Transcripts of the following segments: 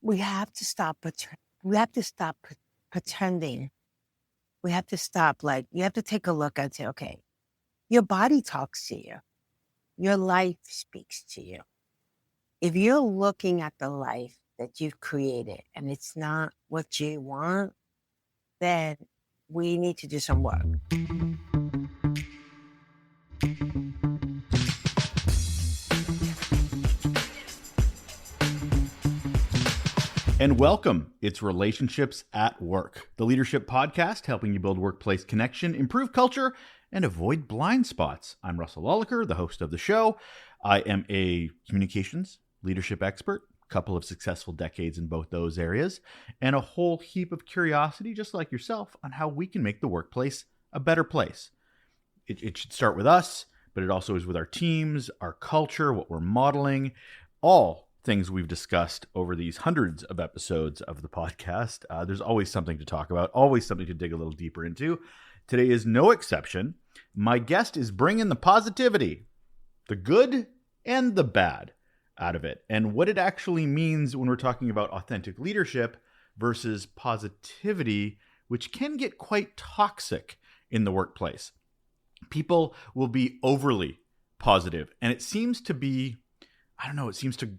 we have to stop. We have to stop pretending. We have to stop. Like, you have to take a look and say, okay, your body talks to you. Your life speaks to you. If you're looking at the life that you've created and it's not what you want, then we need to do some work. And welcome. It's Relationships at Work, the leadership podcast helping you build workplace connection, improve culture, and avoid blind spots. I'm Russel Lolacher, the host of the show. I am a communications leadership expert, a couple of successful decades in both those areas, and a whole heap of curiosity, just like yourself, on how we can make the workplace a better place. It should start with us, but it also is with our teams, our culture, what we're modeling, all things we've discussed over these hundreds of episodes of the podcast. There's always something to talk about, always something to dig a little deeper into. Today is no exception. My guest is bringing the positivity, the good and the bad out of it, and what it actually means when we're talking about authentic leadership versus positivity, which can get quite toxic in the workplace. People will be overly positive, and it seems to be, it seems to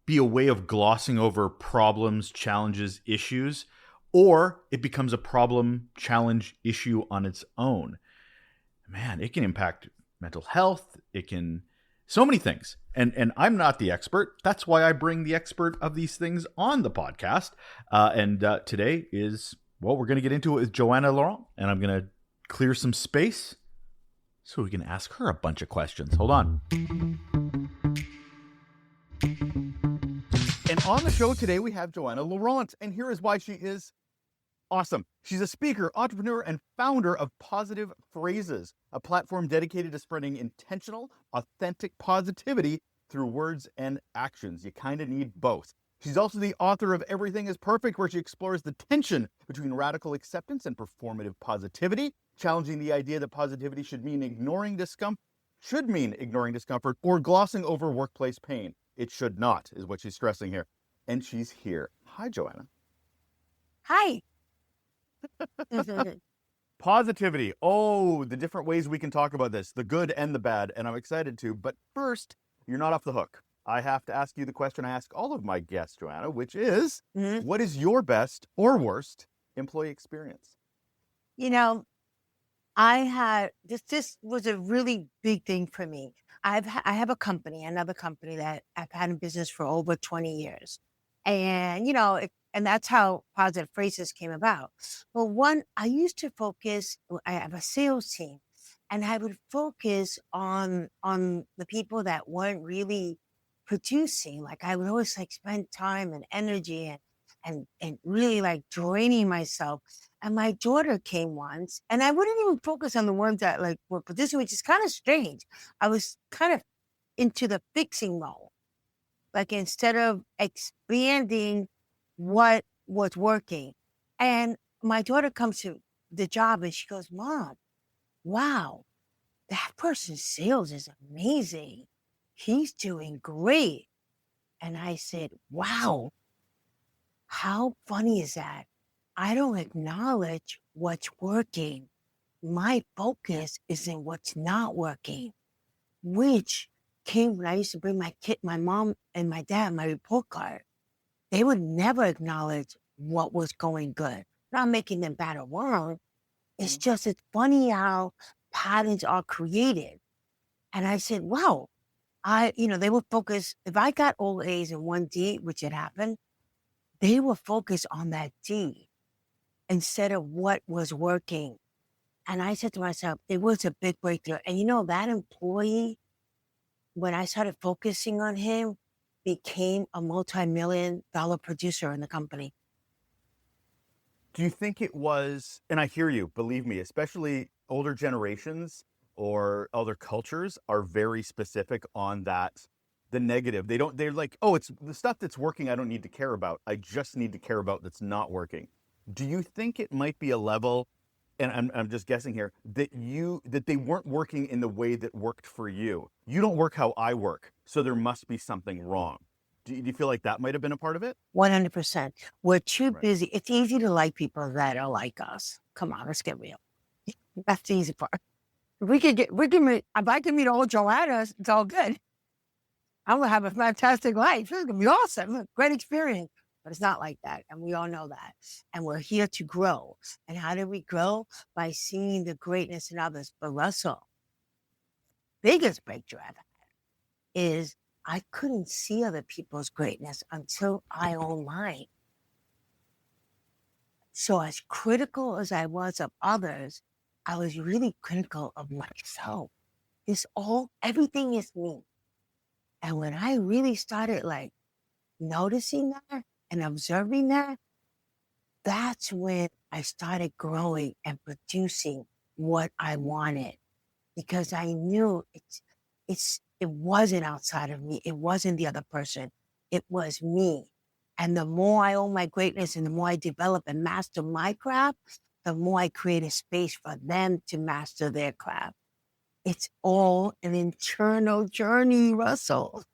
be a way of glossing over problems, challenges, issues, or it becomes a problem, challenge, issue on its own. Man, it can impact mental health. It can, so many things. And I'm not the expert. That's why I bring the expert of these things on the podcast. Today is, we're going to get into it with Johanna Laurent, and I'm going to clear some space so we can ask her a bunch of questions. Hold on. And on the show today, we have Johanna Laurent, and here is why she is awesome. She's a speaker, entrepreneur, and founder of Positive Phrases, a platform dedicated to spreading intentional, authentic positivity through words and actions. You kind of need both. She's also the author of Everything is Perfect, where she explores the tension between radical acceptance and performative positivity, challenging the idea that positivity should mean ignoring discomfort, or glossing over workplace pain. It should not, is what she's stressing here. And she's here. Hi, Johanna. Hi. Positivity. Oh, the different ways we can talk about this, the good and the bad, and I'm excited to. But first, you're not off the hook. I have to ask you the question I ask all of my guests, Johanna, which is, What is your best or worst employee experience? This was a really big thing for me. I have another company that I've had in business for over 20 years. And, and that's how Positive Phrases came about. Well, I used to focus, I have a sales team, and I would focus on the people that weren't really producing. Like, I would always spend time and energy and really draining myself. And my daughter came once, and I wouldn't even focus on the ones that were producing, which is kind of strange. I was kind of into the fixing mode. Instead of expanding what was working. And my daughter comes to the job and she goes, Mom, wow, that person's sales is amazing. He's doing great. And I said, wow, how funny is that? I don't acknowledge what's working. My focus is in what's not working, which came when I used to bring my mom and my dad, my report card. They would never acknowledge what was going good. Not making them bad or wrong. It's just, it's funny how patterns are created. And I said, wow, they would focus, if I got all A's and one D, which had happened, they were focused on that D instead of what was working. And I said to myself, it was a big breakthrough. And that employee, when I started focusing on him, became a multi-million-dollar producer in the company. Do you think it was, and I hear you, believe me, especially older generations or other cultures are very specific on that, the negative. They're like, oh, it's the stuff that's working I don't need to care about. I just need to care about that's not working. Do you think it might be a level, and I'm just guessing here, that they weren't working in the way that worked for you? You don't work how I work, so there must be something wrong. Do you feel like that might have been a part of it? 100%. We're too Right. busy. It's easy to like people that are like us. Come on, let's get real. That's the easy part. We can meet, if I can meet old Johanna, it's all good. I'm gonna have a fantastic life. It's gonna be awesome. Great experience. But it's not like that. And we all know that. And we're here to grow. And how do we grow? By seeing the greatness in others. But Russell, biggest breakthrough I've had is I couldn't see other people's greatness until I owned mine. So as critical as I was of others, I was really critical of myself. Everything is me. And when I really started like noticing that and observing that, that's when I started growing and producing what I wanted because I knew it wasn't outside of me. It wasn't the other person. It was me. And the more I own my greatness and the more I develop and master my craft, the more I create a space for them to master their craft. It's all an internal journey, Russell.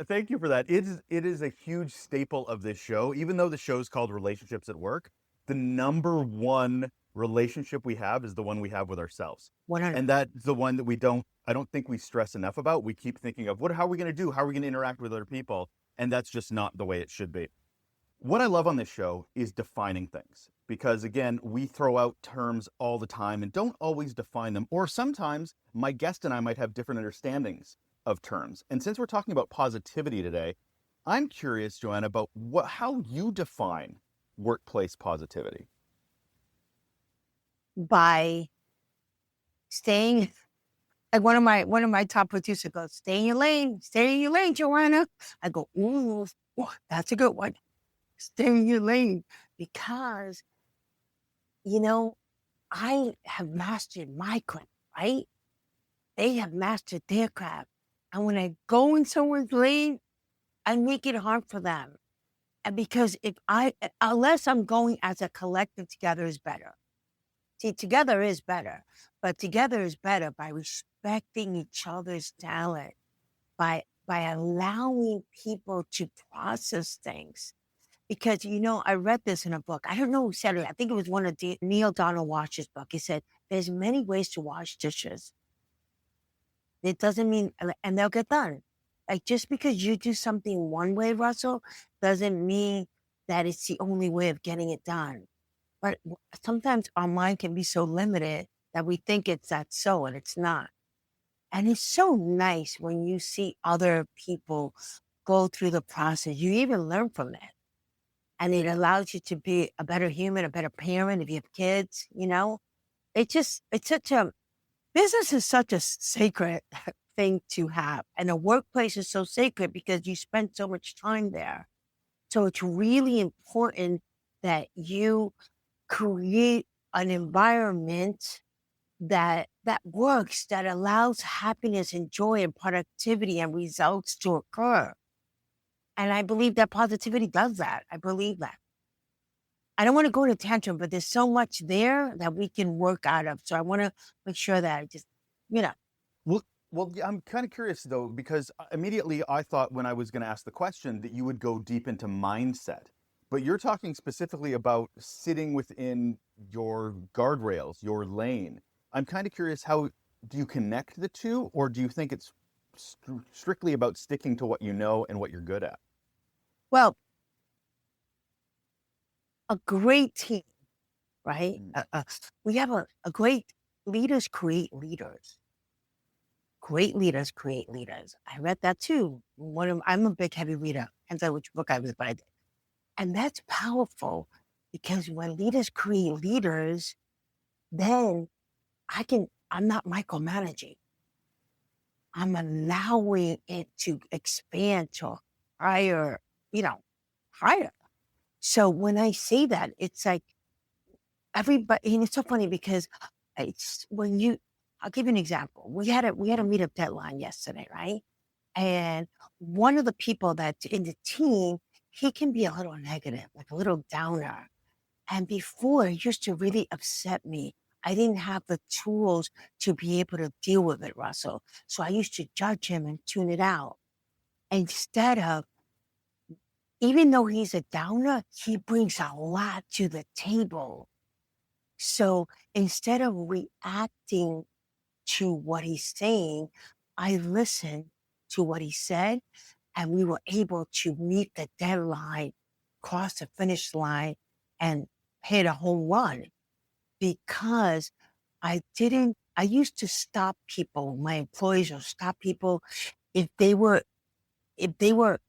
Thank you for that. It is a huge staple of this show. Even though the show's called Relationships at Work, the number one relationship we have is the one we have with ourselves. 100. And that's the one that I don't think we stress enough about. We keep thinking of how are we going to do? How are we going to interact with other people? And that's just not the way it should be. What I love on this show is defining things because, again, we throw out terms all the time and don't always define them. Or sometimes my guest and I might have different understandings of terms. And since we're talking about positivity today, I'm curious, Joanna, about how you define workplace positivity. By staying, like one of my top producers goes, stay in your lane, Joanna. I go, ooh, that's a good one. Stay in your lane. Because, I have mastered my craft, right? They have mastered their craft. And when I go in someone's lane, I make it hard for them. And because unless I'm going as a collective, together is better. See, together is better, but together is better by respecting each other's talent, by allowing people to process things. Because, I read this in a book. I don't know who said it. I think it was one of Neil Donald Walsh's book. He said, there's many ways to wash dishes. It doesn't mean, and they'll get done. Like just because you do something one way, Russell, doesn't mean that it's the only way of getting it done. But sometimes our mind can be so limited that we think it's that so, and it's not. And it's so nice when you see other people go through the process. You even learn from it. And it allows you to be a better human, a better parent if you have kids, business is such a sacred thing to have. And a workplace is so sacred because you spend so much time there. So it's really important that you create an environment that works, that allows happiness and joy and productivity and results to occur. And I believe that positivity does that. I believe that. I don't want to go into tantrum, but there's so much there that we can work out of. So I want to make sure that I just, you know. Well, yeah, I'm kind of curious though, because immediately I thought when I was going to ask the question that you would go deep into mindset, but you're talking specifically about sitting within your guardrails, your lane. I'm kind of curious, how do you connect the two, or do you think it's strictly about sticking to what you know and what you're good at? Well, a great team, right? Mm. We have a great leaders create leaders. Great leaders create leaders. I read that too. I'm a big heavy reader. Depends on which book I was, but I did. And that's powerful because when leaders create leaders, then I'm not micromanaging. I'm allowing it to expand to higher, higher. So when I say that, it's like everybody, and it's so funny because it's when I'll give you an example. We had a meetup deadline yesterday, right? And one of the people that's in the team, he can be a little negative, like a little downer. And before, it used to really upset me. I didn't have the tools to be able to deal with it, Russell. So I used to judge him and tune it out. instead of, even though he's a downer, he brings a lot to the table. So instead of reacting to what he's saying, I listened to what he said, and we were able to meet the deadline, cross the finish line, and hit a home run because I used to stop people, my employees, or stop people if they were, if they were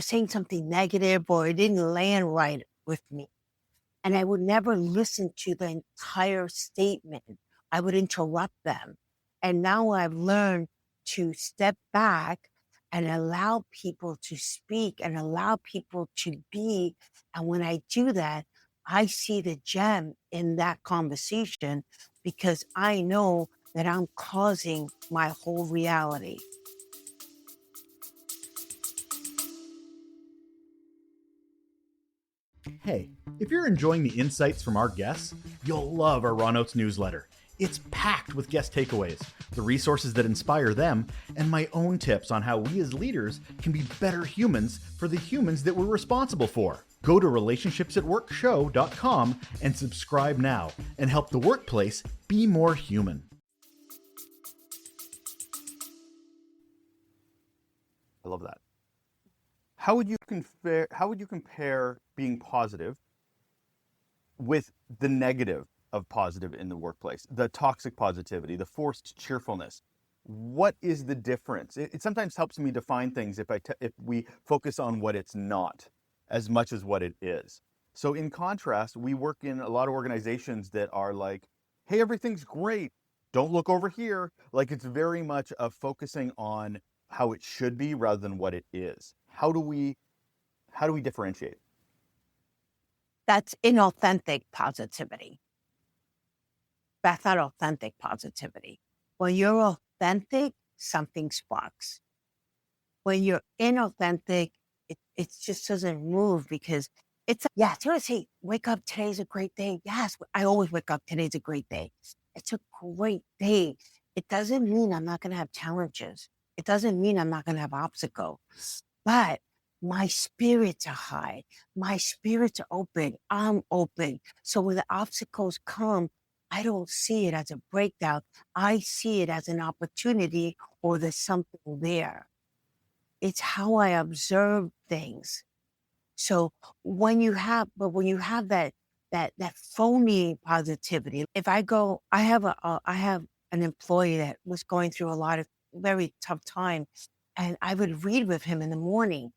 saying something negative or it didn't land right with me. And I would never listen to the entire statement. I would interrupt them. And now I've learned to step back and allow people to speak and allow people to be. And when I do that, I see the gem in that conversation because I know that I'm causing my whole reality. Hey, if you're enjoying the insights from our guests, you'll love our Raw Notes newsletter. It's packed with guest takeaways, the resources that inspire them, and my own tips on how we as leaders can be better humans for the humans that we're responsible for. Go to relationshipsatworkshow.com and subscribe now and help the workplace be more human. I love that. How would you compare being positive with the negative of positive in the workplace, the toxic positivity, the forced cheerfulness? What is the difference? It sometimes helps me define things if we focus on what it's not as much as what it is. So in contrast, we work in a lot of organizations that are like, hey, everything's great. Don't look over here. Like, it's very much of focusing on how it should be rather than what it is. How do we differentiate? That's inauthentic positivity. That's not authentic positivity. When you're authentic, something sparks. When you're inauthentic, it just doesn't move because it's, yeah, seriously, wake up, today's a great day. Yes, I always wake up, today's a great day. It's a great day. It doesn't mean I'm not going to have challenges. It doesn't mean I'm not going to have obstacles, but my spirits are high. My spirits are open. I'm open. So when the obstacles come, I don't see it as a breakdown. I see it as an opportunity or there's something there. It's how I observe things. So when you have that phony positivity, if I go, I have an employee that was going through a lot of very tough time, and I would read with him in the morning.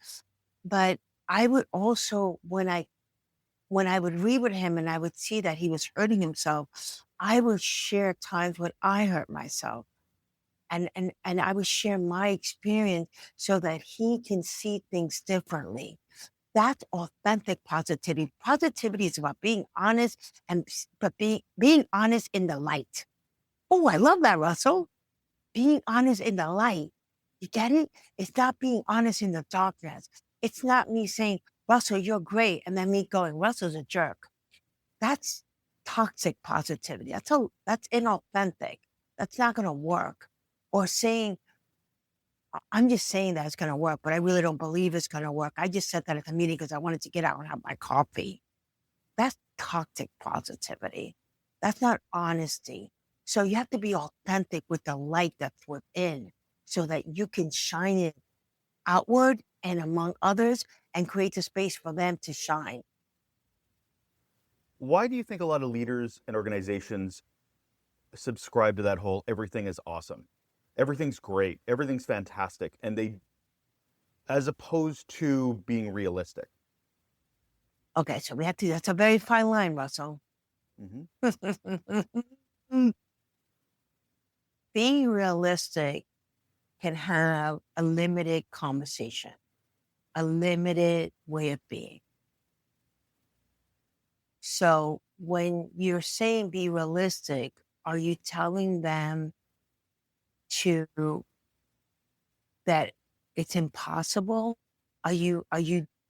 But I would also, when I would read with him and I would see that he was hurting himself, I would share times when I hurt myself. And I would share my experience so that he can see things differently. That's authentic positivity. Positivity is about being honest but being honest in the light. Oh, I love that, Russell. Being honest in the light. You get it? It's not being honest in the darkness. It's not me saying, Russell, you're great, and then me going, Russell's a jerk. That's toxic positivity. That's inauthentic. That's not gonna work. Or saying, I'm just saying that it's gonna work, but I really don't believe it's gonna work. I just said that at the meeting because I wanted to get out and have my coffee. That's toxic positivity. That's not honesty. So you have to be authentic with the light that's within so that you can shine it outward and among others and create a space for them to shine. Why do you think a lot of leaders and organizations subscribe to that whole everything is awesome, everything's great, everything's fantastic, and they, as opposed to being realistic? Okay, so we have to, that's a very fine line, Russell. Mm-hmm. Being realistic can have a limited conversation, a limited way of being. So when you're saying be realistic, are you telling them that it's impossible? Are you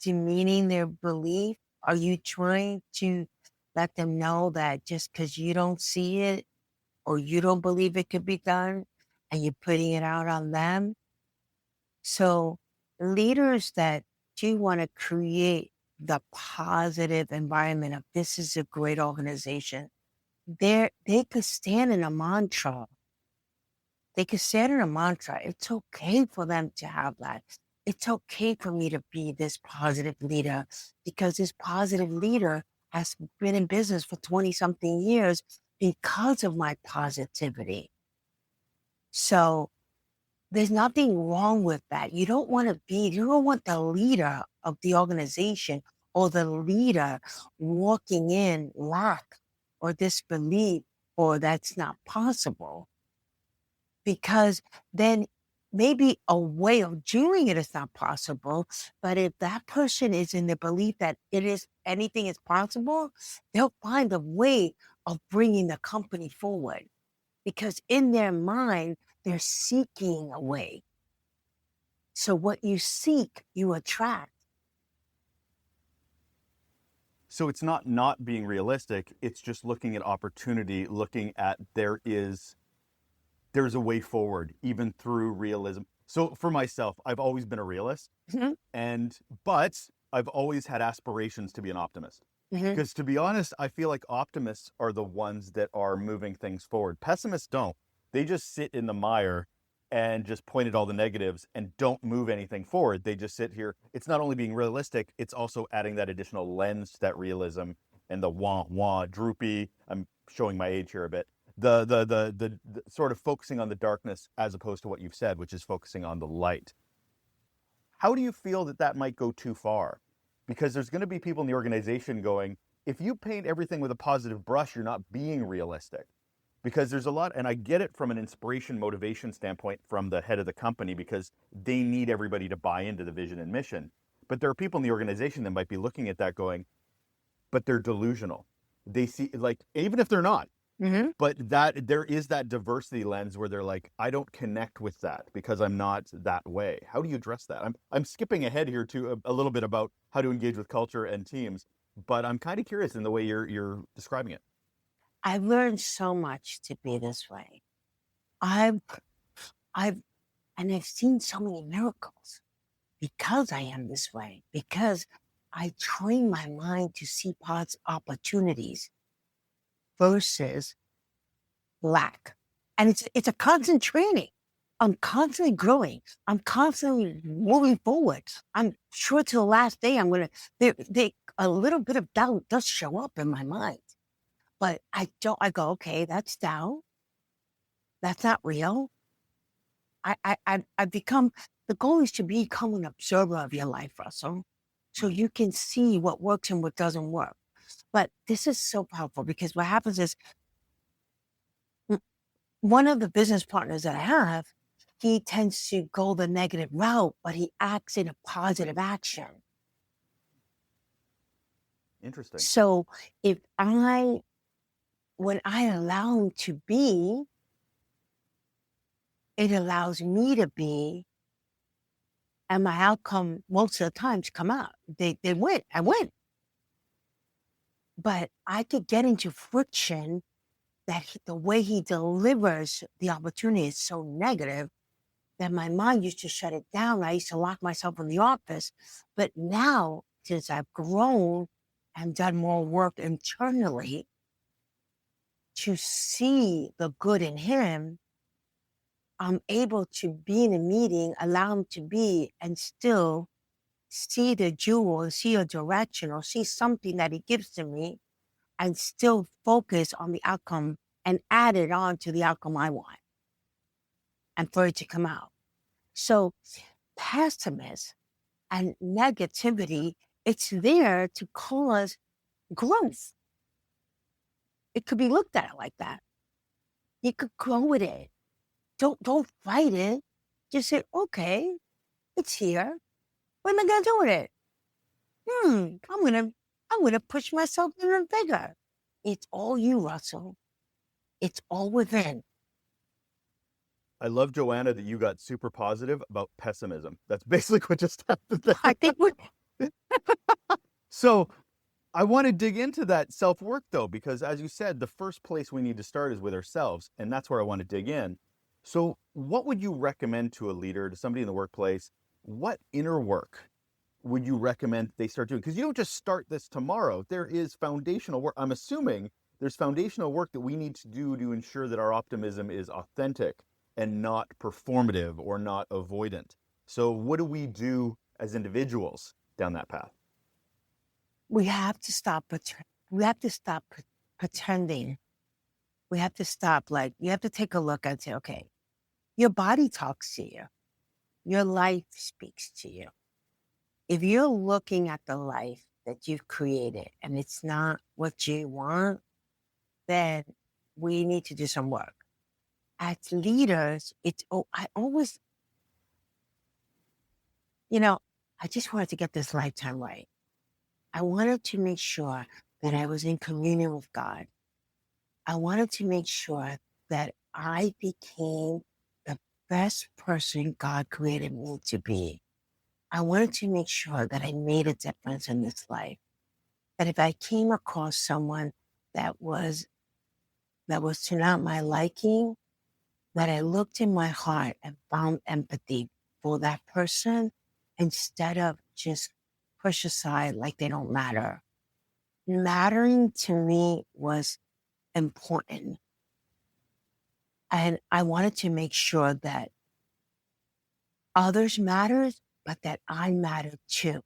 demeaning their belief? Are you trying to let them know that just because you don't see it or you don't believe it could be done and you're putting it out on them? So leaders that do want to create the positive environment of this is a great organization, they could stand in a mantra. They could stand in a mantra. It's okay for them to have that. It's okay for me to be this positive leader because this positive leader has been in business for 20 something years because of my positivity. So there's nothing wrong with that. You don't want the leader of the organization or the leader walking in lack or disbelief or that's not possible. Because then maybe a way of doing it is not possible. But if that person is in the belief that anything is possible, they'll find a way of bringing the company forward because in their mind, they're seeking a way. So what you seek, you attract. So it's not being realistic. It's just looking at opportunity, looking at there's a way forward, even through realism. So for myself, I've always been a realist, Mhm, but I've always had aspirations to be an optimist. mhm. Because to be honest, I feel like optimists are the ones that are moving things forward. Pessimists don't. They just sit in the mire and just point at all the negatives and don't move anything forward. They just sit here. It's not only being realistic, it's also adding that additional lens to that realism and the wah droopy. I'm showing my age here a bit. The sort of focusing on the darkness as opposed to what you've said, which is focusing on the light. How do you feel that might go too far? Because there's going to be people in the organization going, if you paint everything with a positive brush, you're not being realistic. Because there's a lot, and I get it from an inspiration motivation standpoint from the head of the company because they need everybody to buy into the vision and mission. But there are people in the organization that might be looking at that going, but they're delusional. They see, like, even if they're not, Mhm. but that there is that diversity lens where they're like, I don't connect with that because I'm not that way. How do you address that? I'm skipping ahead here to a little bit about how to engage with culture and teams, but I'm kind of curious in the way you're describing it. I've learned so much to be this way. I've, I've, and I've seen so many miracles because I am this way, because I train my mind to see opportunities versus lack. And it's a constant training. I'm constantly growing. I'm constantly moving forward. I'm sure till the last day a little bit of doubt does show up in my mind. But I go, okay, that's doubt. That's not real. I've become, the goal is to become an observer of your life, Russell. So you can see what works and what doesn't work. But this is so powerful because what happens is one of the business partners that I have, he tends to go the negative route, but he acts in a positive action. Interesting. So if I, when I allow him to be, it allows me to be, and my outcome most of the times come out. They win. I win. But I could get into friction that the way he delivers the opportunity is so negative that my mind used to shut it down. I used to lock myself in the office. But now, since I've grown and done more work internally to see the good in him, I'm able to be in a meeting, allow him to be, and still see the jewel, see a direction, or see something that he gives to me, and still focus on the outcome and add it on to the outcome I want and for it to come out. So pessimism and negativity, it's there to cause growth. It could be looked at like that. You could grow with it. Don't fight it. Just say, okay, it's here. What am I gonna do with it? I'm gonna push myself even bigger. It's all you, Russell. It's all within. I love, Joanna, that you got super positive about pessimism. That's basically what just happened there. I think we're So I want to dig into that self-work though, because as you said, the first place we need to start is with ourselves. And that's where I want to dig in. So what would you recommend to a leader, to somebody in the workplace, what inner work would you recommend they start doing? Because you don't just start this tomorrow. There is foundational work. I'm assuming there's foundational work that we need to do to ensure that our optimism is authentic and not performative or not avoidant. So what do we do as individuals down that path? We have to stop. We have to stop pretending. We have to stop. Like, you have to take a look and say, okay, your body talks to you. Your life speaks to you. If you're looking at the life that you've created and it's not what you want, then we need to do some work. As leaders, I always, I just wanted to get this lifetime right. I wanted to make sure that I was in communion with God. I wanted to make sure that I became the best person God created me to be. I wanted to make sure that I made a difference in this life. That if I came across someone that was to not my liking, that I looked in my heart and found empathy for that person instead of just push aside like they don't matter. Mattering to me was important. And I wanted to make sure that others mattered, but that I mattered too.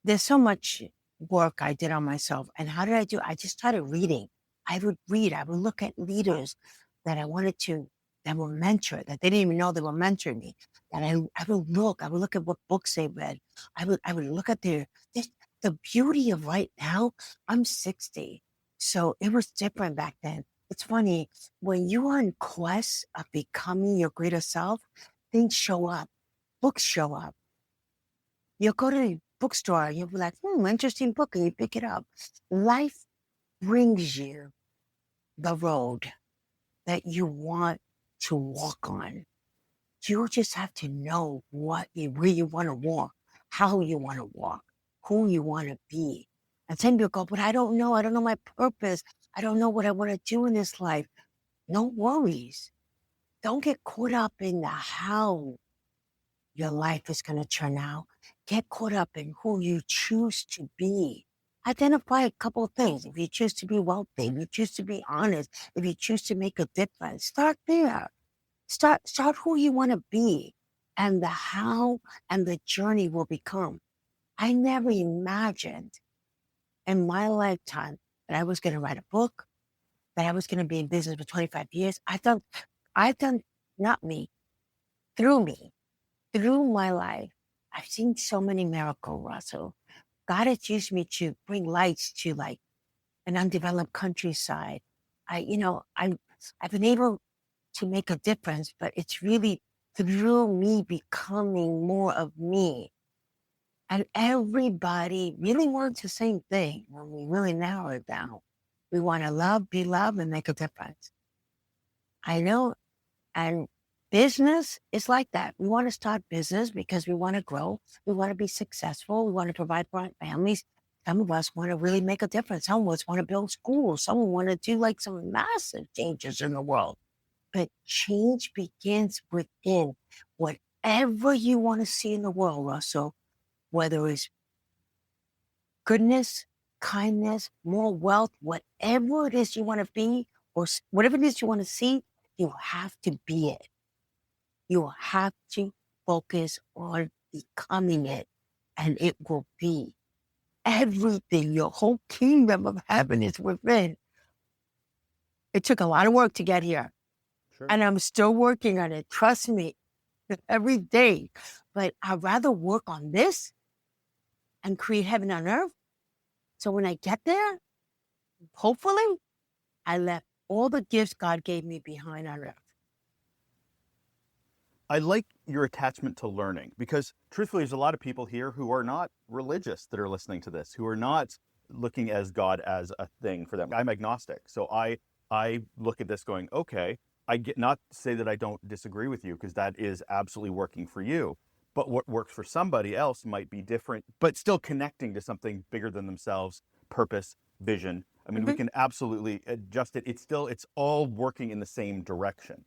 There's so much work I did on myself. And how did I do? I just started reading. I would read, I would look at leaders that I wanted to, that were mentored, that they didn't even know they were mentoring me. That I would look at what books they read. I would look at the beauty of right now. I'm 60. So it was different back then. It's funny, when you are in quest of becoming your greater self, things show up, books show up. You'll go to the bookstore, you'll be like, interesting book, and you pick it up. Life brings you the road that you want to walk on. You just have to know where you want to walk, how you want to walk, who you want to be. And some people go, but I don't know. I don't know my purpose. I don't know what I want to do in this life. No worries. Don't get caught up in the how your life is going to turn out. Get caught up in who you choose to be. Identify a couple of things. If you choose to be wealthy, if you choose to be honest, if you choose to make a difference, start there. Start who you want to be, and the how and the journey will become. I never imagined in my lifetime that I was going to write a book, that I was going to be in business for 25 years. I've done not me, through me. Through my life, I've seen so many miracles, Russell. God has used me to bring lights to like an undeveloped countryside. I've been able to make a difference, but it's really through me becoming more of me. And everybody really wants the same thing when we really narrow it down. We want to love, be loved, and make a difference. I know. And business is like that. We want to start business because we want to grow. We want to be successful. We want to provide for our families. Some of us want to really make a difference. Some of us want to build schools. Some want to do like some massive changes in the world. But change begins within. Whatever you want to see in the world, Russell, whether it's goodness, kindness, more wealth, whatever it is you want to be, or whatever it is you want to see, you have to be it. You have to focus on becoming it, and it will be everything. Your whole kingdom of heaven is within. It took a lot of work to get here, Sure. and I'm still working on it. Trust me, every day. But I'd rather work on this and create heaven on earth. So when I get there, hopefully, I left all the gifts God gave me behind on earth. I like your attachment to learning because truthfully, there's a lot of people here who are not religious that are listening to this, who are not looking as God as a thing for them. I'm agnostic. So I look at this going, okay, I get not to say that I don't disagree with you because that is absolutely working for you. But what works for somebody else might be different, but still connecting to something bigger than themselves, purpose, vision. I mean, we can absolutely adjust it. It's all working in the same direction.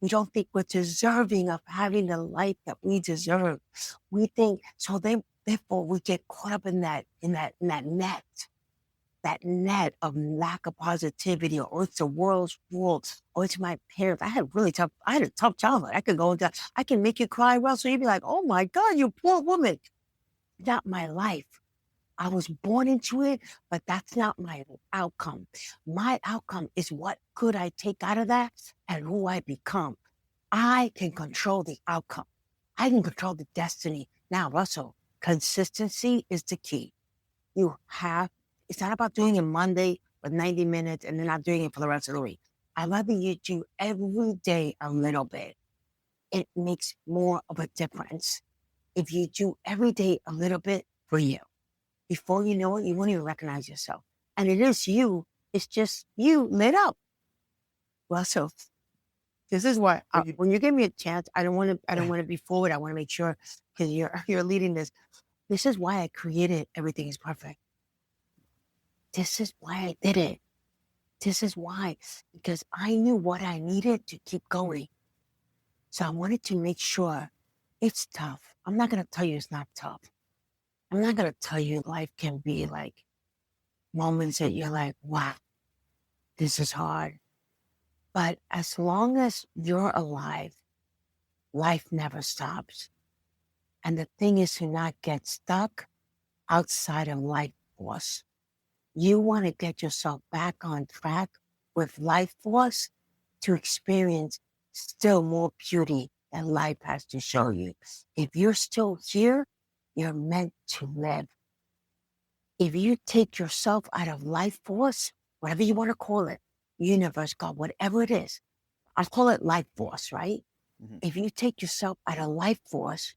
We don't think we're deserving of having the life that we deserve. We think so. Therefore, we get caught up in that net of lack of positivity, or it's the world's fault, or it's my parents. I had a tough childhood. I can make you cry, Russell. You'd be like, oh my God, you poor woman. Not my life. I was born into it, but that's not my outcome. My outcome is what good I take out of that and who I become. I can control the outcome. I can control the destiny. Now, Russell, consistency is the key. It's not about doing it Monday for 90 minutes and then not doing it for the rest of the week. I rather you do every day a little bit. It makes more of a difference. If you do every day a little bit for you, before you know it, you won't even recognize yourself. And it is you. It's just you lit up. Russell, this is why when you give me a chance, I don't want to be forward. I want to make sure, because you're leading this. This is why I created Everything is Perfect. This is why I did it. This is why, because I knew what I needed to keep going. So I wanted to make sure. It's tough. I'm not going to tell you it's not tough. I'm not going to tell you life can be like moments that you're like, wow, this is hard. But as long as you're alive, life never stops. And the thing is to not get stuck outside of life force. You want to get yourself back on track with life force to experience still more beauty that life has to show you. If you're still here, you're meant to live. If you take yourself out of life force, whatever you want to call it, universe, God, whatever it is, I call it life force, right? Mm-hmm. If you take yourself out of life force,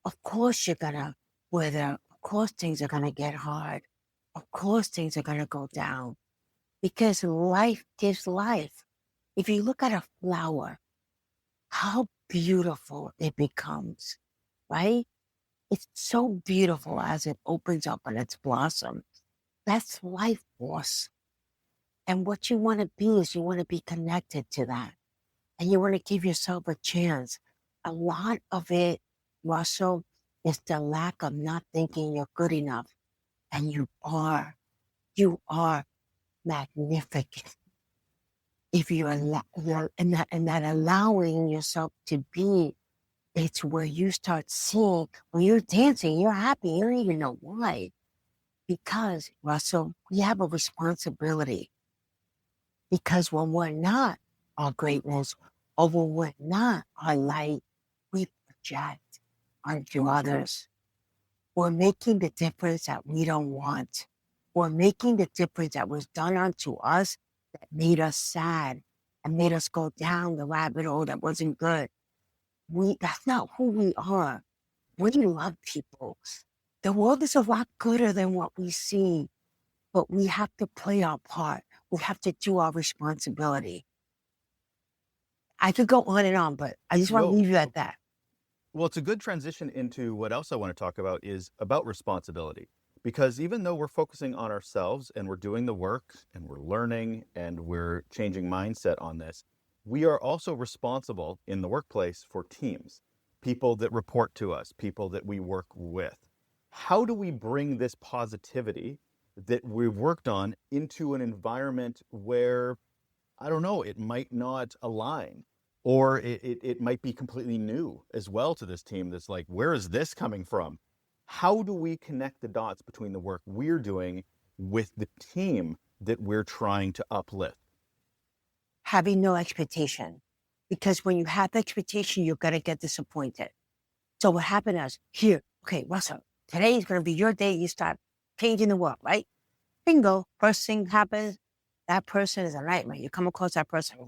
of course you're gonna wither. Of course things are gonna get hard. Of course things are gonna go down, because life gives life. If you look at a flower, how beautiful it becomes, right? It's so beautiful as it opens up and its blossom. That's life force. And what you want to be is you want to be connected to that. And you want to give yourself a chance. A lot of it, Russell, is the lack of not thinking you're good enough. And you are. You are magnificent. If you're in that allowing yourself to be, it's where you start seeing, when you're dancing, you're happy. You don't even know why. Because, Russell, we have a responsibility. Because when we're not our greatness, or when we're not our light, we project onto others. We're making the difference that we don't want. We're making the difference that was done unto us that made us sad and made us go down the rabbit hole that wasn't good. That's not who we are. We love people. The world is a lot gooder than what we see, but we have to play our part. We have to do our responsibility. I could go on and on, but I just want to leave you at that. Well, it's a good transition into what else I want to talk about is about responsibility. Because even though we're focusing on ourselves and we're doing the work and we're learning and we're changing mindset on this, we are also responsible in the workplace for teams, people that report to us, people that we work with. How do we bring this positivity that we've worked on into an environment where, I don't know, it might not align, or it might be completely new as well to this team that's like, where is this coming from? How do we connect the dots between the work we're doing with the team that we're trying to uplift? Having no expectation. Because when you have expectation, you're going to get disappointed. So what happened is, here, okay, Russell, today is going to be your day. You start changing the world, right? Bingo. First thing happens, that person is a nightmare. You come across that person,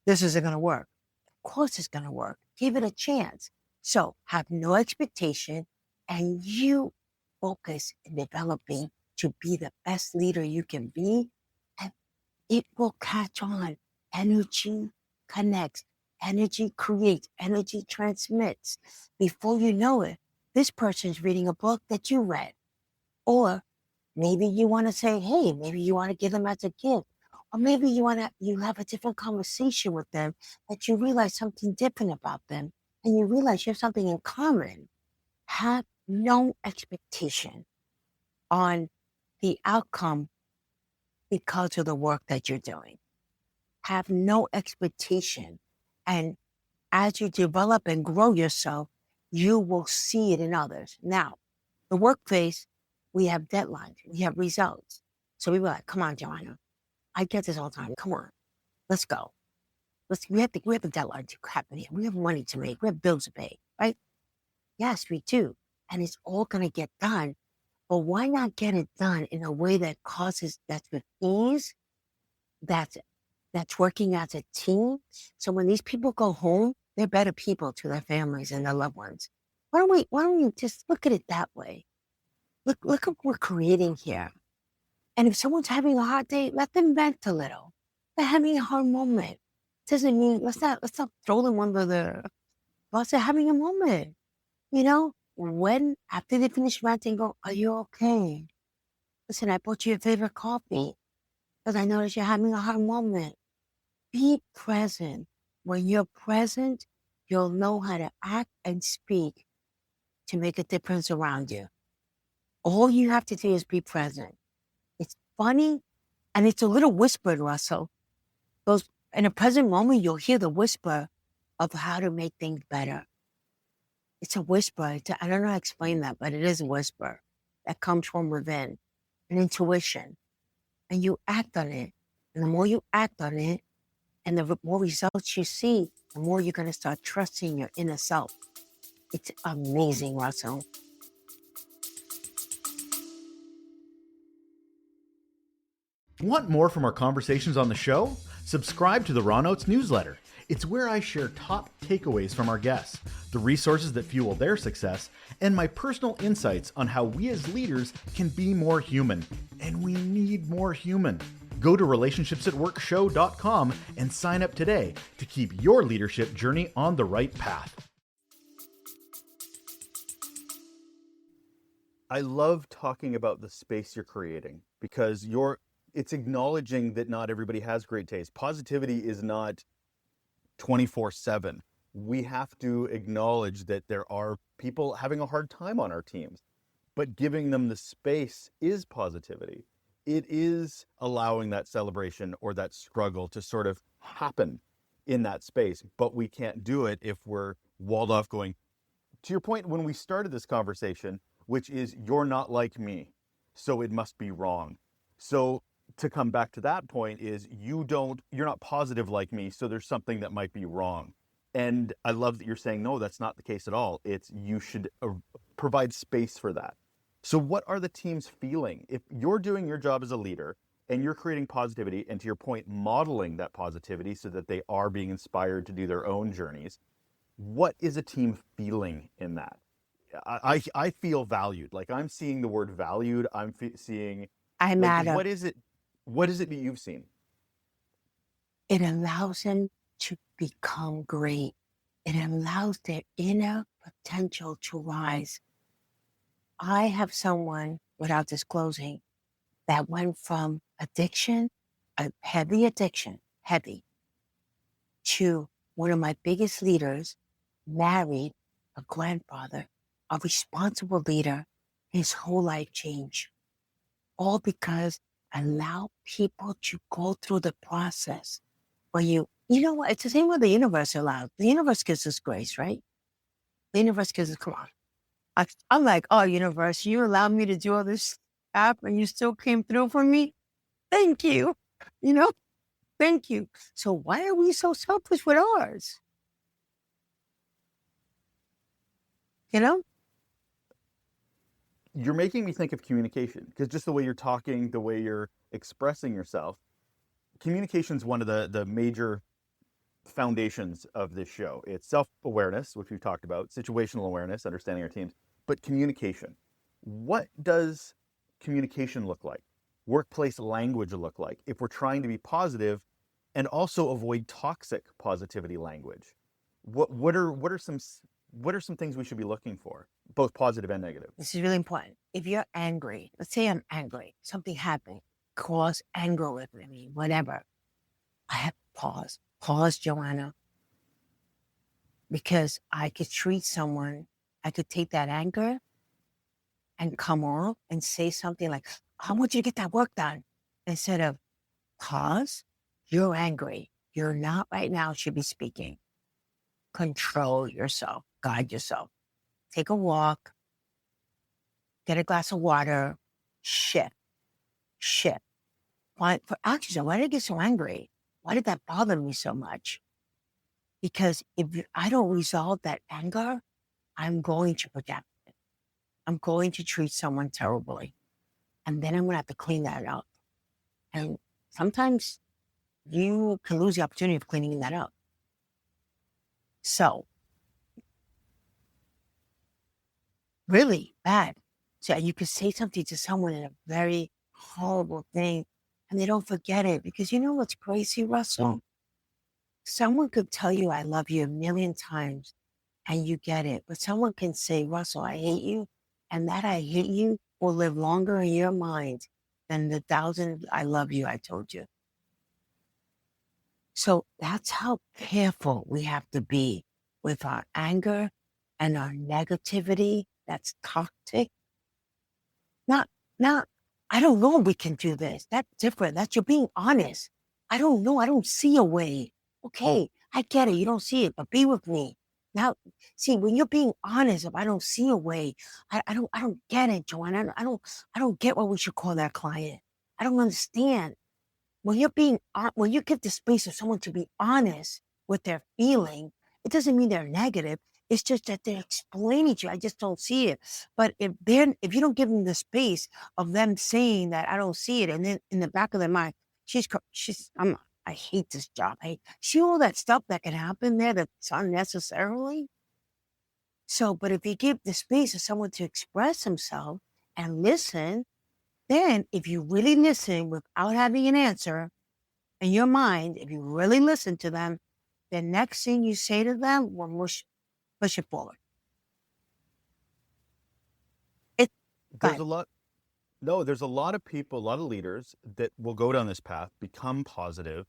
this isn't going to work. Of course it's going to work. Give it a chance. So have no expectation, and you focus in developing to be the best leader you can be, and it will catch on. Energy connects. Energy creates. Energy transmits. Before you know it, this person's reading a book that you read. Or maybe you want to say, hey, maybe you want to give them as a gift. Or maybe you have a different conversation with them that you realize something different about them and you realize you have something in common. Have no expectation on the outcome because of the work that you're doing. Have no expectation. And as you develop and grow yourself, you will see it in others. Now, the workplace, we have deadlines, we have results. So we were like, come on, Johanna. I get this all the time. Come on, let's go. We have a deadline to happen here. We have money to make. We have bills to pay, right? Yes, we do. And it's all going to get done. But why not get it done in a way that's with ease, that's working as a team? So when these people go home, they're better people to their families and their loved ones. Why don't we just look at it that way? Look what we're creating here. And if someone's having a hard day, let them vent a little. They're having a hard moment. Doesn't mean let's not throw them under the bus. They're having a moment. You know, when after they finish ranting, go, are you okay? Listen, I bought you your favorite coffee because I noticed you're having a hard moment. Be present. When you're present, you'll know how to act and speak to make a difference around you. All you have to do is be present. It's funny, and it's a little whispered, Russell. Those in a present moment, you'll hear the whisper of how to make things better. It's a whisper. I don't know how to explain that, but it is a whisper that comes from within, an intuition. And you act on it. And the more you act on it, and the more results you see, the more you're going to start trusting your inner self. It's amazing, Russell. Want more from our conversations on the show? Subscribe to the Raw Notes newsletter. It's where I share top takeaways from our guests, the resources that fuel their success, and my personal insights on how we as leaders can be more human. And we need more human. Go to relationshipsatworkshow.com and sign up today to keep your leadership journey on the right path. I love talking about the space you're creating because it's acknowledging that not everybody has great taste. Positivity is not 24/7. We have to acknowledge that there are people having a hard time on our teams, but giving them the space is positivity. It is allowing that celebration or that struggle to sort of happen in that space, but we can't do it if we're walled off going, to your point when we started this conversation, which is you're not like me, so it must be wrong. So to come back to that point is you're not positive like me, so there's something that might be wrong. And I love that you're saying, no, that's not the case at all. It's you should provide space for that. So what are the teams feeling? If you're doing your job as a leader and you're creating positivity, and to your point, modeling that positivity so that they are being inspired to do their own journeys, what is a team feeling in that? I feel valued. Like I'm seeing the word valued. I'm seeing, I like, matter. what is it that you've seen? It allows them to become great. It allows their inner potential to rise. I have someone, without disclosing, that went from addiction, a heavy addiction, to one of my biggest leaders, married, a grandfather, a responsible leader. His whole life changed. All because allow people to go through the process where you know what? It's the same way the universe allows. The universe gives us grace, right? The universe gives us, come on. I'm like, oh, universe, you allowed me to do all this crap and you still came through for me? Thank you. You know, thank you. So why are we so selfish with ours? You know? You're making me think of communication, because just the way you're talking, the way you're expressing yourself, communication is one of the major foundations of this show. It's self-awareness, which we've talked about, situational awareness, understanding our teams, but communication. What does communication look like? Workplace language look like if we're trying to be positive and also avoid toxic positivity language? What are some things we should be looking for, both positive and negative? This is really important. If you're angry, let's say I'm angry, something happened, cause anger with me, whatever, I have to pause. Pause, Joanna, because I could treat someone, I could take that anger and come off and say something like, I want you to get that work done. Instead of pause, you're angry. You're not right now, should be speaking. Control yourself, guide yourself. Take a walk, get a glass of water, shift, shift. Why, for oxygen, why did I get so angry? Why did that bother me so much? Because if I don't resolve that anger, I'm going to project it. I'm going to treat someone terribly. And then I'm going to have to clean that up. And sometimes you can lose the opportunity of cleaning that up. So, really bad. So you could say something to someone in a very horrible thing and they don't forget it. Because you know what's crazy, Russell? Someone could tell you, I love you a million times and you get it. But someone can say, Russell, I hate you. And that I hate you will live longer in your mind than the thousand I love you I told you. So that's how careful we have to be with our anger and our negativity that's toxic. Not, not, I don't know if we can do this. That's different. That's you're being honest. I don't know. I don't see a way. Okay, I get it. You don't see it, but be with me. Now, see, when you're being honest, if I don't see a way, I don't get it, Joanna. I don't get what we should call that client. I don't understand. When you give the space of someone to be honest with their feeling, it doesn't mean they're negative. It's just that they're explaining to you. I just don't see it. But if you don't give them the space of them saying that I don't see it, and then in the back of their mind, I hate this job. See all that stuff that can happen there that's unnecessarily. So, but if you give the space of someone to express himself and listen, then if you really listen without having an answer, in your mind, if you really listen to them, the next thing you say to them will push it forward. It, go There's ahead. a lot. No, there's a lot of people, a lot of leaders that will go down this path, become positive,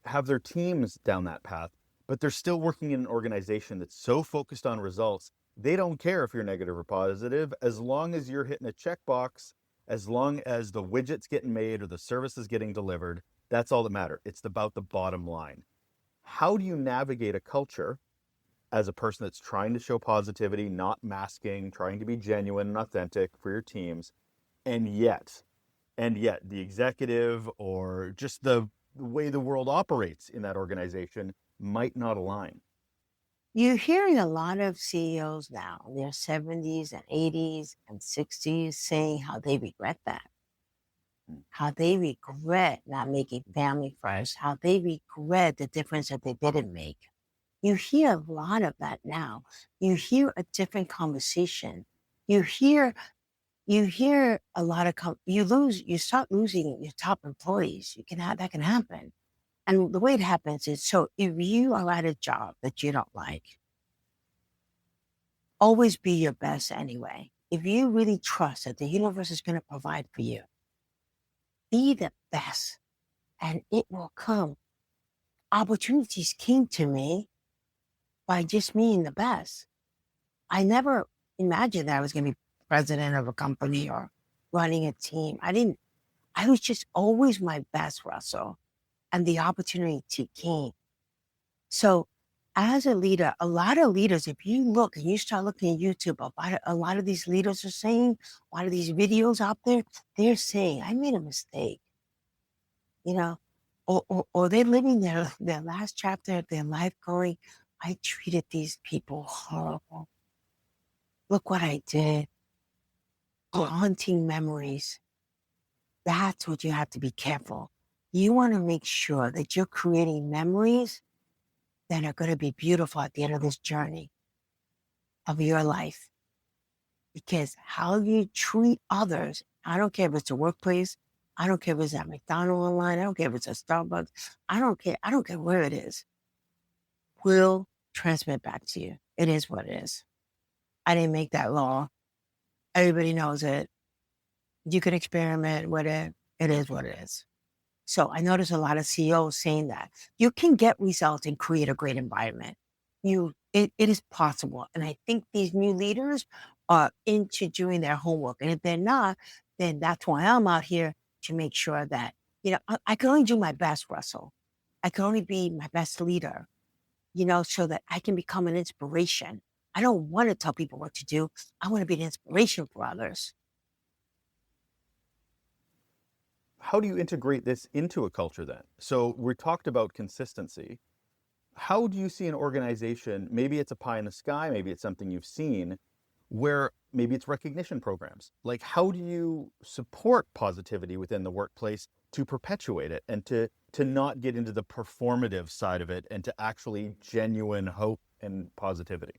have their teams down that path, but they're still working in an organization that's so focused on results. They don't care if you're negative or positive, as long as you're hitting a checkbox, as long as the widget's getting made or the service is getting delivered. That's all that matters. It's about the bottom line. How do you navigate a culture as a person that's trying to show positivity, not masking, trying to be genuine and authentic for your teams, and yet the executive or just the way the world operates in that organization might not align? You're hearing a lot of CEOs now in their 70s and 80s and 60s saying how they regret that, how they regret not making family first, how they regret the difference that they didn't make. You hear a lot of that now. You hear a different conversation. You hear a lot of you start losing your top employees. That can happen. And the way it happens is, so if you are at a job that you don't like, always be your best anyway. If you really trust that the universe is going to provide for you, be the best and it will come. Opportunities came to me by just being the best. I never imagined that I was going to be president of a company or running a team. I was just always my best, Russell, and the opportunity came. So as a leader, a lot of leaders, if you look and you start looking at YouTube, a lot of these leaders are saying, a lot of these videos out there, they're saying, I made a mistake, you know, or they're living their last chapter of their life going, I treated these people horrible. Look what I did. Haunting memories. That's what you have to be careful. You want to make sure that you're creating memories that are going to be beautiful at the end of this journey of your life. Because how you treat others, I don't care if it's a workplace, I don't care if it's at McDonald's online, I don't care if it's a Starbucks, I don't care where it is, will transmit back to you. It is what it is. I didn't make that law. Everybody knows it. You can experiment with it. It is what it is. So I notice a lot of CEOs saying that you can get results and create a great environment. It is possible. And I think these new leaders are into doing their homework. And if they're not, then that's why I'm out here to make sure that, I can only do my best, Russell. I can only be my best leader, so that I can become an inspiration. I don't want to tell people what to do. I want to be an inspiration for others. How do you integrate this into a culture then? So we talked about consistency. How do you see an organization, maybe it's a pie in the sky, maybe it's something you've seen, where maybe it's recognition programs. Like, how do you support positivity within the workplace to perpetuate it and to not get into the performative side of it and to actually genuine hope and positivity?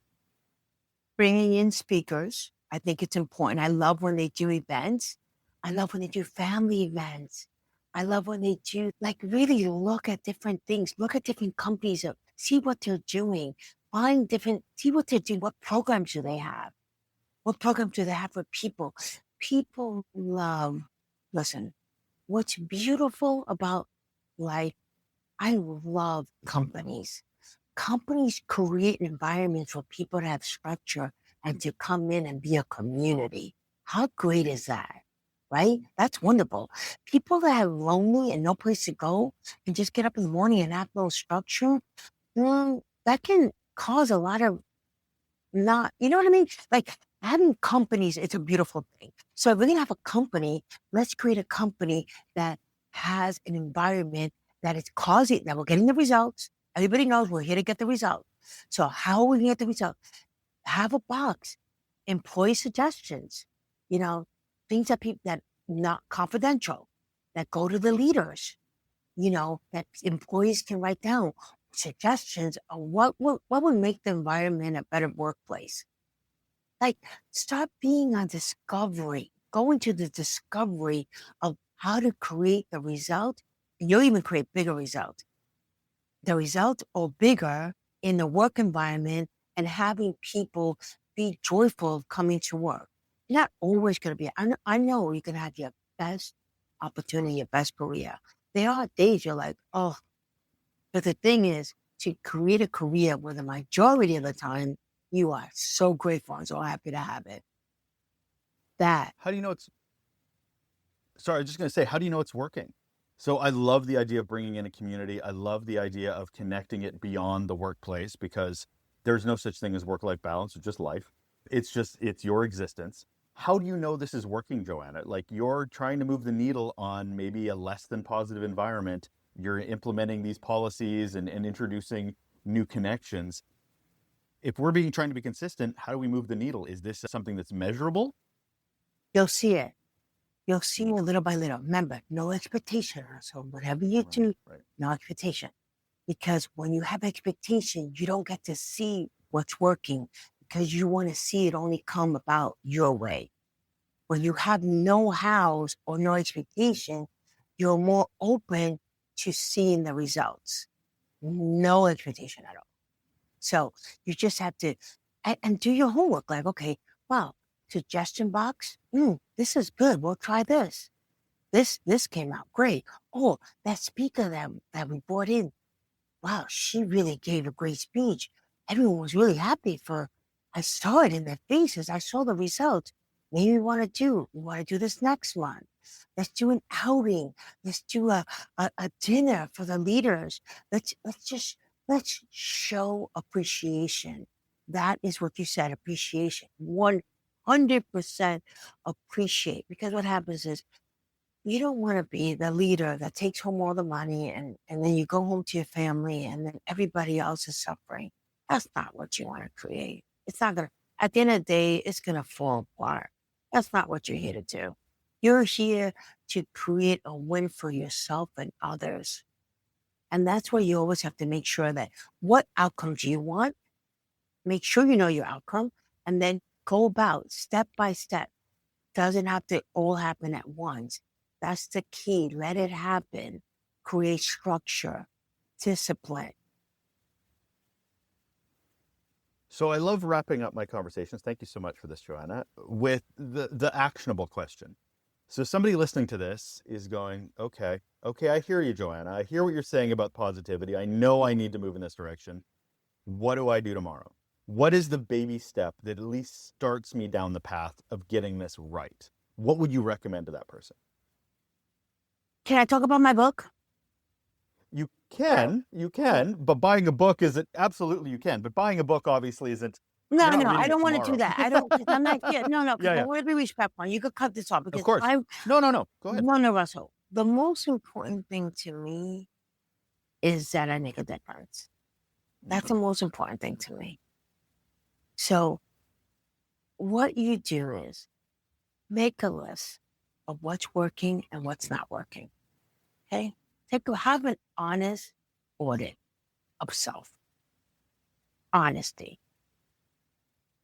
Bringing in speakers. I think it's important. I love when they do events. I love when they do family events. I love when they do, like, really look at different things, look at different companies, see what they're doing, see what they're doing. What programs do they have? What programs do they have for people? People love, listen, what's beautiful about life, I love companies. Companies create environments for people to have structure and to come in and be a community. How great is that? Right? That's wonderful. People that are lonely and no place to go and just get up in the morning and have no structure, that can cause a lot of not, you know what I mean? Like having companies, it's a beautiful thing. So if we're gonna have a company, let's create a company that has an environment that is causing that we're getting the results. Everybody knows we're here to get the result. So how are we gonna get the result? Have a box, employee suggestions, you know, things that people that not confidential, that go to the leaders, that employees can write down suggestions of what would make the environment a better workplace. Like, start being on discovery, go into the discovery of how to create the result. And you'll even create bigger results. The result or bigger in the work environment and having people be joyful of coming to work. You're not always going to be, I know you can have your best opportunity, your best career. There are days you're like, oh, but the thing is, to create a career where the majority of the time you are so grateful and so happy to have it. That How do you know it's, sorry, I was just going to say, how do you know it's working? So I love the idea of bringing in a community. I love the idea of connecting it beyond the workplace because there's no such thing as work-life balance. It's just life. It's your existence. How do you know this is working, Johanna? Like you're trying to move the needle on maybe a less than positive environment. You're implementing these policies and introducing new connections. If we're trying to be consistent, how do we move the needle? Is this something that's measurable? you'll see it. You'll see it little by little. Remember, no expectation. So whatever you Right, do, right. no expectation. Because when you have expectation, you don't get to see what's working because you want to see it only come about your way. When you have no hows or no expectation, you're more open to seeing the results. No expectation at all. So you just have to and do your homework. Like, okay, wow, suggestion box. This is good. We'll try this. This came out great. Oh, that speaker that we brought in, wow, she really gave a great speech. Everyone was really happy for, I saw it in their faces. I saw the results. Maybe we want to do this next month. Let's do an outing. Let's do a dinner for the leaders. Let's show appreciation. That is what you said, appreciation. 100% appreciate. Because what happens is you don't want to be the leader that takes home all the money and then you go home to your family and then everybody else is suffering. That's not what you want to create. It's not going to, at the end of the day, it's going to fall apart. That's not what you're here to do. You're here to create a win for yourself and others. And that's where you always have to make sure that what outcome do you want? Make sure you know your outcome and then go about step by step. Doesn't have to all happen at once. That's the key. Let it happen. Create structure, discipline. So I love wrapping up my conversations. Thank you so much for this, Johanna, with the actionable question. So somebody listening to this is going, okay, I hear you, Johanna. I hear what you're saying about positivity. I know I need to move in this direction. What do I do tomorrow? What is the baby step that at least starts me down the path of getting this right? What would you recommend to that person? Can I talk about my book? You can, but buying a book isn't, absolutely you can, but buying a book obviously isn't, No, you're not I reading it don't want to do tomorrow. that. I don't, 'cause I'm not, yeah, no, because I Yeah, want to be respectful. You could cut this off of because course. No, go ahead. no, Russell. The most important thing to me is that I make a difference. That's the most important thing to me. So what you do is make a list of what's working and what's not working. Okay? Have an honest audit of self. Honesty.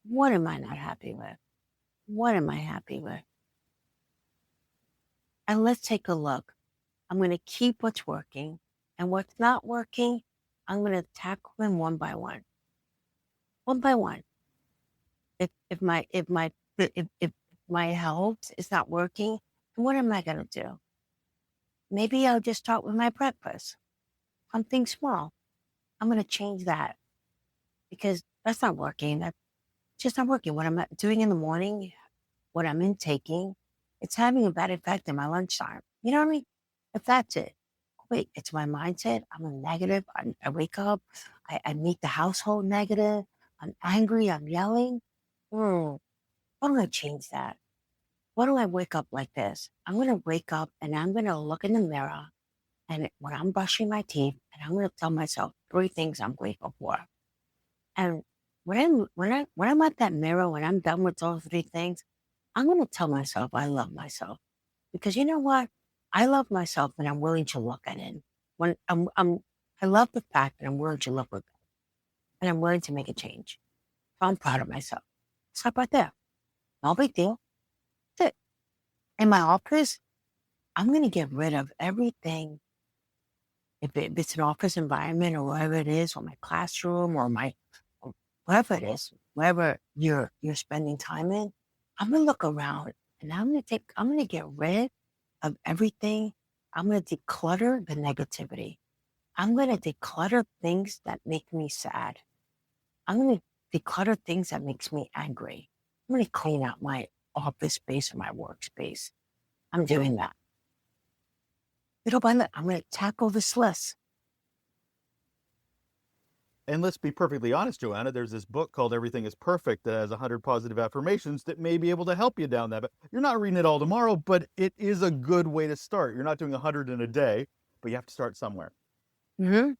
What am I not happy with? What am I happy with? And let's take a look. I'm going to keep what's working, and what's not working, I'm going to tackle them one by one. One by one. If my health is not working, then what am I going to do? Maybe I'll just start with my breakfast. Something small. I'm going to change that because that's not working. That's just not working. What I'm doing in the morning, what I'm intaking, it's having a bad effect in my lunchtime. You know what I mean? If that's it, wait, it's my mindset. I'm a negative. I wake up, I meet the household negative. I'm angry. I'm yelling. Why don't I change that? Why don't I wake up like this? I'm going to wake up and I'm going to look in the mirror, and when I'm brushing my teeth, and I'm going to tell myself 3 things I'm grateful for. And when I'm at that mirror, when I'm done with those 3 things, I'm going to tell myself I love myself. Because you know what? I love myself when I'm willing to look at it. When I love the fact that I'm willing to look at it and I'm willing to make a change. So I'm proud of myself. Stop right there. No big deal. That's it. In my office, I'm going to get rid of everything. If it's an office environment or wherever it is, or my classroom or wherever it is, wherever you're spending time in, I'm going to look around and I'm going to get rid of everything. I'm going to declutter the negativity. I'm going to declutter things that make me sad. I'm going to declutter things that makes me angry. I'm going to clean out my office space or my workspace. I'm doing that. Little by little, I'm going to tackle this list. And let's be perfectly honest, Johanna, there's this book called Everything is Perfect that has 100 positive affirmations that may be able to help you down that. But you're not reading it all tomorrow, but it is a good way to start. You're not doing 100 in a day, but you have to start somewhere. Mm-hmm.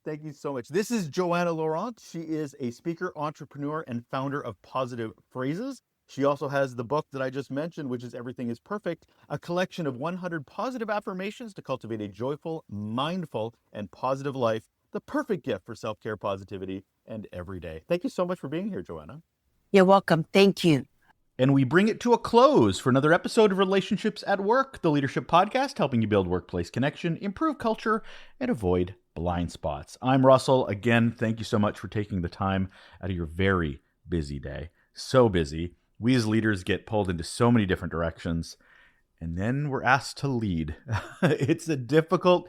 Thank you so much. This is Johanna Laurent. She is a speaker, entrepreneur, and founder of Positive Phrases. She also has the book that I just mentioned, which is Everything is Perfect, a collection of 100 positive affirmations to cultivate a joyful, mindful, and positive life, the perfect gift for self-care, positivity, and every day. Thank you so much for being here, Johanna. You're welcome. Thank you. And we bring it to a close for another episode of Relationships at Work, the leadership podcast helping you build workplace connection, improve culture, and avoid blind spots. I'm Russell. Again, thank you so much for taking the time out of your very busy day. So busy. We as leaders get pulled into so many different directions, and then we're asked to lead. It's a difficult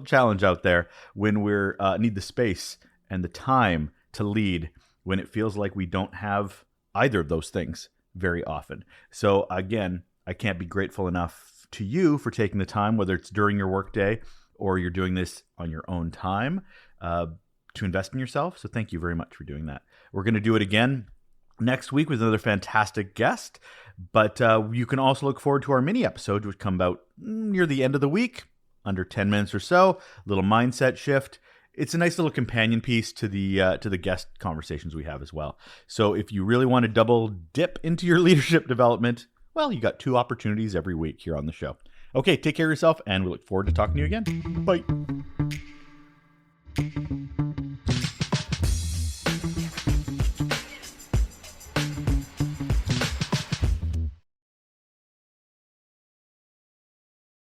challenge out there when we're need the space and the time to lead when it feels like we don't have either of those things very often. So again, I can't be grateful enough to you for taking the time, whether it's during your workday or you're doing this on your own time, to invest in yourself. So thank you very much for doing that. We're going to do it again next week with another fantastic guest. But you can also look forward to our mini episodes, which come out near the end of the week, under 10 minutes or so, little mindset shift. It's a nice little companion piece to the guest conversations we have as well. So if you really want to double dip into your leadership development, well, you got 2 opportunities every week here on the show. Okay, take care of yourself, and we look forward to talking to you again. Bye.